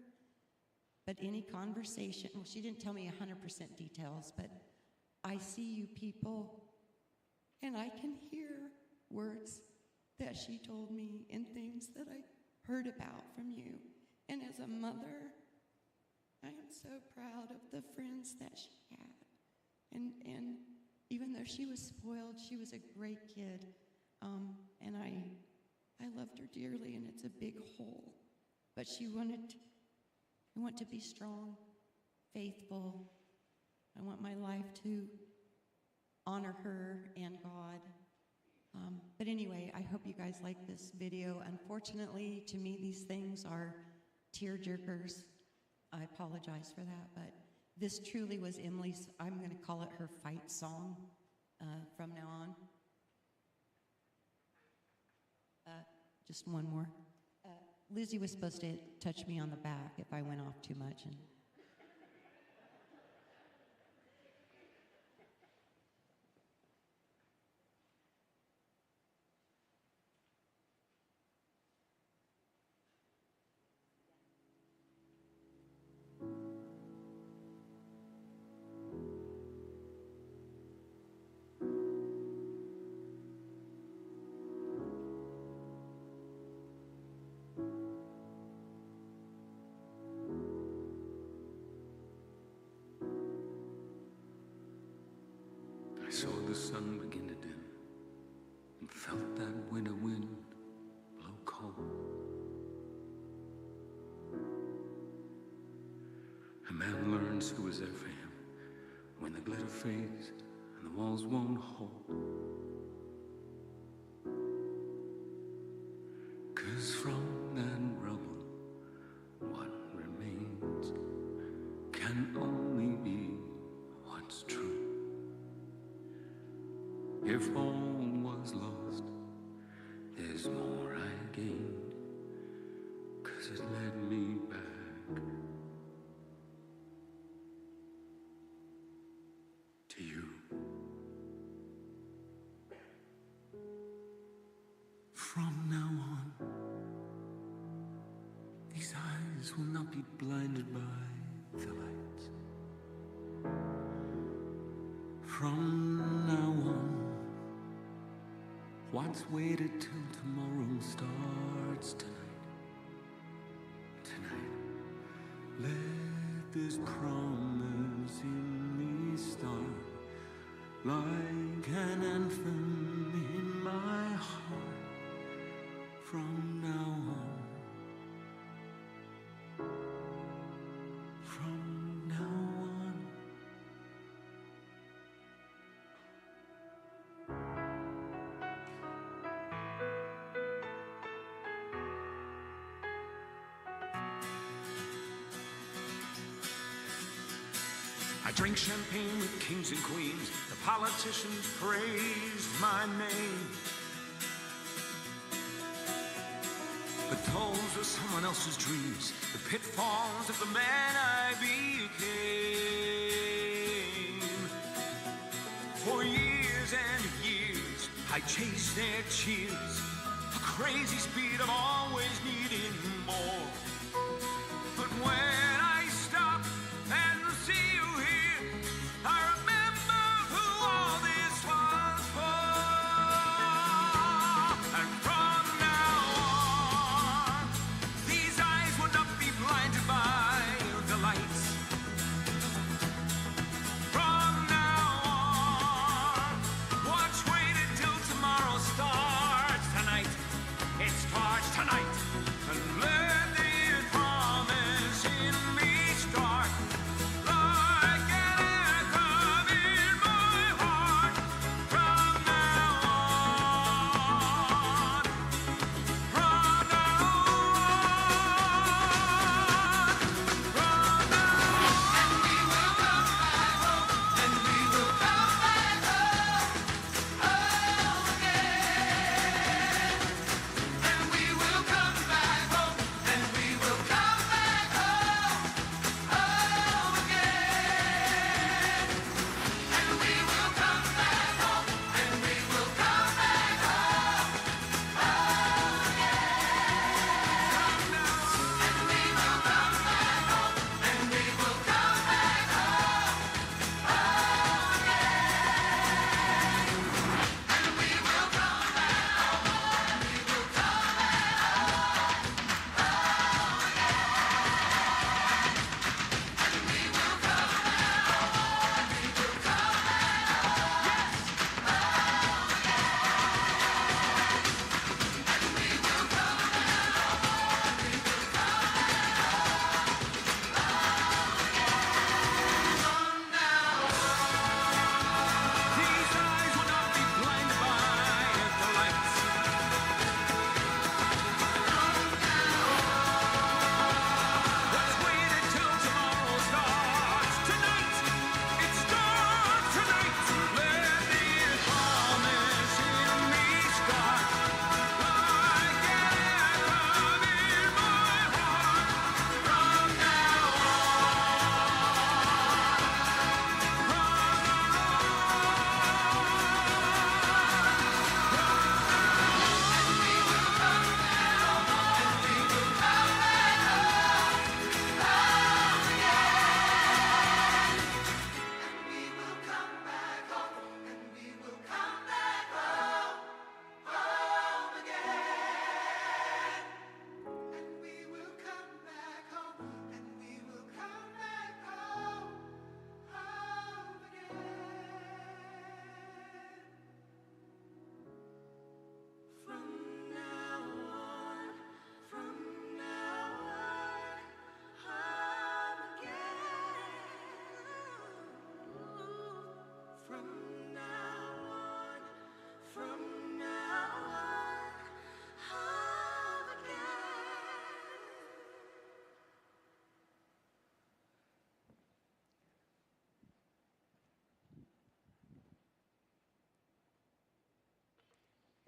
but any conversation, well, she didn't tell me 100% details, but I see you people, and I can hear words that she told me and things that I heard about from you. And as a mother, I am so proud of the friends that she had. And even though she was spoiled, she was a great kid. And I loved her dearly, and it's a big hole. But I want to be strong, faithful, I want my life to honor her and God. But anyway, I hope you guys like this video. Unfortunately, to me, these things are tear jerkers. I apologize for that, but this truly was Emily's, I'm going to call it her fight song from now on. Just one more. Lizzie was supposed to touch me on the back if I went off too much. And I saw the sun begin to dim and felt that winter wind blow cold. A man learns who is there for him when the glitter fades and the walls won't hold. 'Cause from that rubble, what remains can only be what's true. If all was lost, there's more I gained, 'cause it led me back to you. From now on, these eyes will not be blinded by the lights. From now on, what's waited till tomorrow starts tonight. Tonight, let this promise in me start like an anthem in my heart. From now on, from now on. I drink champagne with kings and queens. The politicians praised my name. The tolls of someone else's dreams, the pitfalls of the man I became. For years and years, I chased their cheers, a crazy speed of always needing more. But when I stop and see you here, I remember who all this was for. And from now on, these eyes will not be blinded by the lights. From now on, watch waited till tomorrow starts tonight. It starts tonight. And let the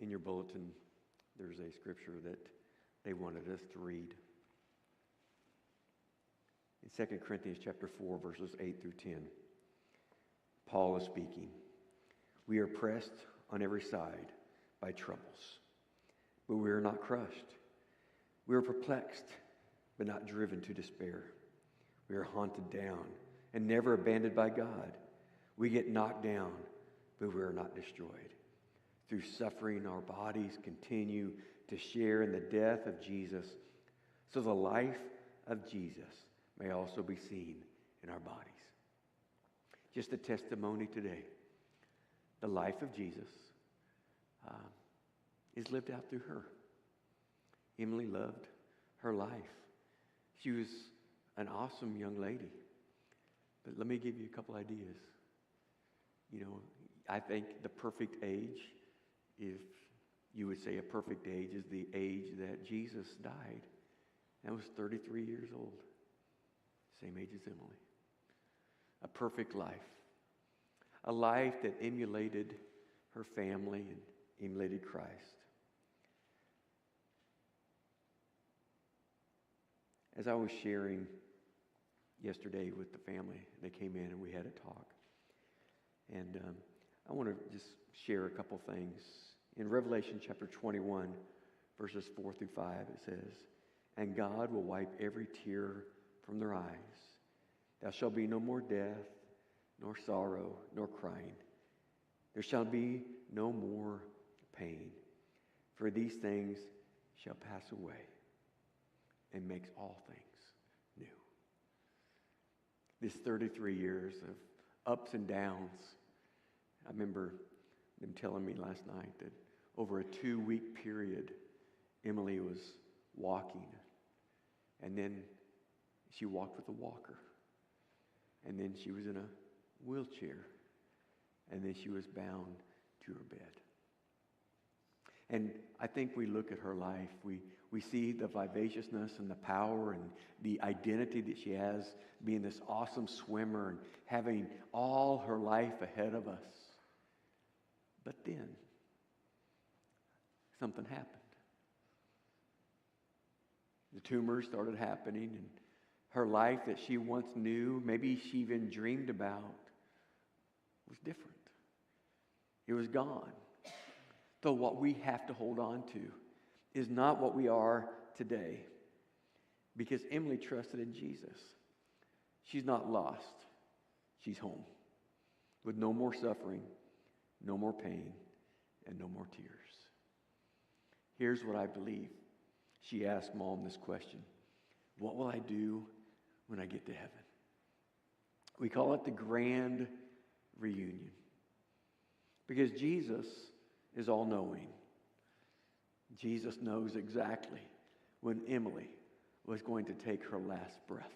in your bulletin, there's a scripture that they wanted us to read. In 2 Corinthians chapter 4, verses 8 through 10, Paul is speaking. We are pressed on every side by troubles, but we are not crushed. We are perplexed, but not driven to despair. We are haunted down and never abandoned by God. We get knocked down, but we are not destroyed. Through suffering, our bodies continue to share in the death of Jesus, so the life of Jesus may also be seen in our bodies. Just a testimony today. The life of Jesus is lived out through her. Emily loved her life. She was an awesome young lady. But let me give you a couple ideas. You know, I think the perfect age, if you would say a perfect age, is the age that Jesus died. That was 33 years old. Same age as Emily. A perfect life. A life that emulated her family and emulated Christ. As I was sharing yesterday with the family, they came in and we had a talk. And I want to just share a couple things. In Revelation chapter 21, verses 4 through 5, it says, "And God will wipe every tear from their eyes. There shall be no more death, nor sorrow, nor crying. There shall be no more pain, for these things shall pass away, and makes all things new." This 33 years of ups and downs. I remember them telling me last night that over a 2-week period, Emily was walking. And then she walked with a walker. And then she was in a wheelchair. And then she was bound to her bed. And I think we look at her life, we see the vivaciousness and the power and the identity that she has, being this awesome swimmer and having all her life ahead of us. But then, something happened. The tumors started happening, and her life that she once knew, maybe she even dreamed about, was different. It was gone. So what we have to hold on to is not what we are today. Because Emily trusted in Jesus. She's not lost. She's home. With no more suffering, no more pain, and no more tears. Here's what I believe. She asked Mom this question. What will I do when I get to heaven? We call it the grand reunion. Because Jesus is all-knowing. Jesus knows exactly when Emily was going to take her last breath.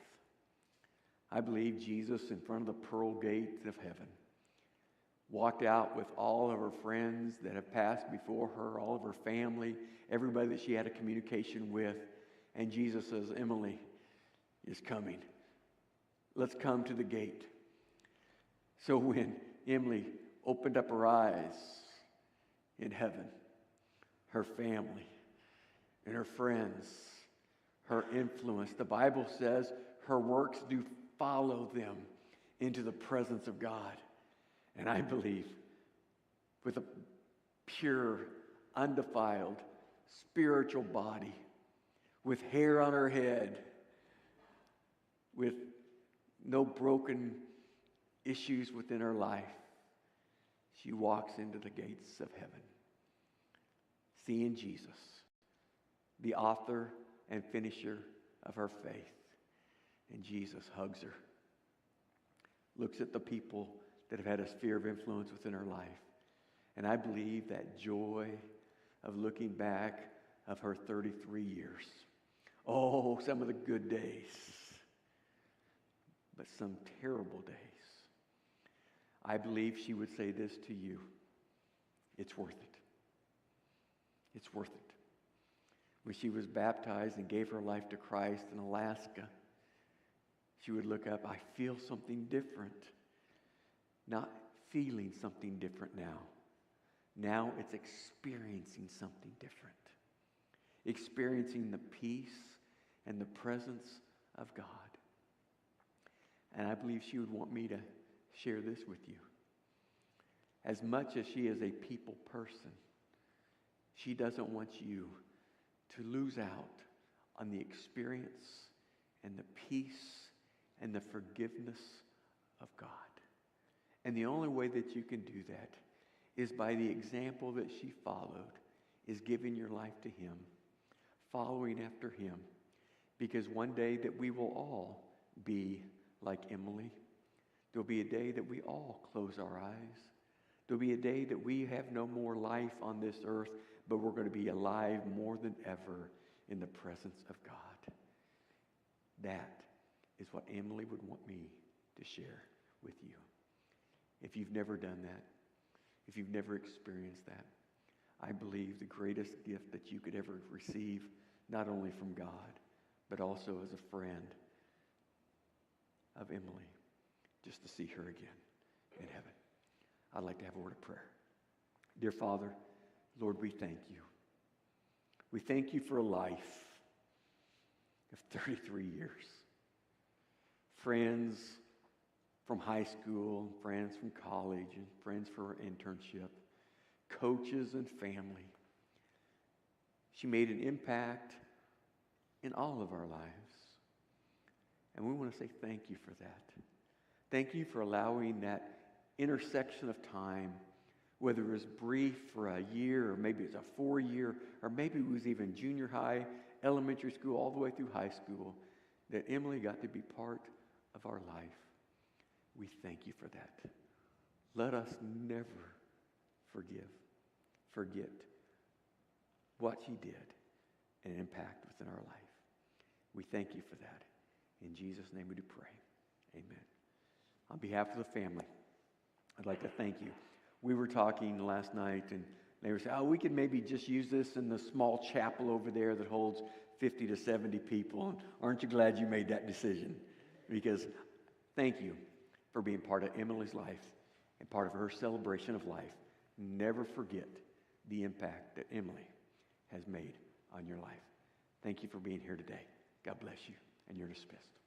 I believe Jesus, in front of the pearl gates of heaven, walked out with all of her friends that have passed before her, all of her family, everybody that she had a communication with. And Jesus says, Emily is coming. Let's come to the gate. So when Emily opened up her eyes in heaven, her family and her friends, her influence, the Bible says her works do follow them into the presence of God. And I believe with a pure, undefiled, spiritual body, with hair on her head, with no broken issues within her life, she walks into the gates of heaven, seeing Jesus, the author and finisher of her faith. And Jesus hugs her, looks at the people that have had a sphere of influence within her life. And I believe that joy of looking back of her 33 years. Oh, some of the good days, but some terrible days. I believe she would say this to you. It's worth it. It's worth it. When she was baptized and gave her life to Christ in Alaska, she would look up, I feel something different. Not feeling something different now. Now it's experiencing something different. Experiencing the peace and the presence of God. And I believe she would want me to share this with you. As much as she is a people person, she doesn't want you to lose out on the experience and the peace and the forgiveness of God. And the only way that you can do that is by the example that she followed, is giving your life to Him, following after Him. Because one day that we will all be like Emily. There'll be a day that we all close our eyes. There'll be a day that we have no more life on this earth, but we're going to be alive more than ever in the presence of God. That is what Emily would want me to share with you. If you've never done that, if you've never experienced that, I believe the greatest gift that you could ever receive, not only from God, but also as a friend of Emily, just to see her again in heaven. I'd like to have a word of prayer. Dear Father, Lord, we thank you. We thank you for a life of 33 years. Friends from high school, friends from college, and friends for our internship, coaches and family. She made an impact in all of our lives. And we want to say thank you for that. Thank you for allowing that intersection of time, whether it was brief for a year, or maybe it's a 4-year, or maybe it was even junior high, elementary school, all the way through high school, that Emily got to be part of our life. We thank you for that. Let us never forget what she did and impact within our life. We thank you for that. In Jesus' name we do pray. Amen. On behalf of the family, I'd like to thank you. We were talking last night, and they were saying, we could maybe just use this in the small chapel over there that holds 50 to 70 people. And aren't you glad you made that decision? Because thank you for being part of Emily's life and part of her celebration of life. Never forget the impact that Emily has made on your life. Thank you for being here today. God bless you, and you're dismissed.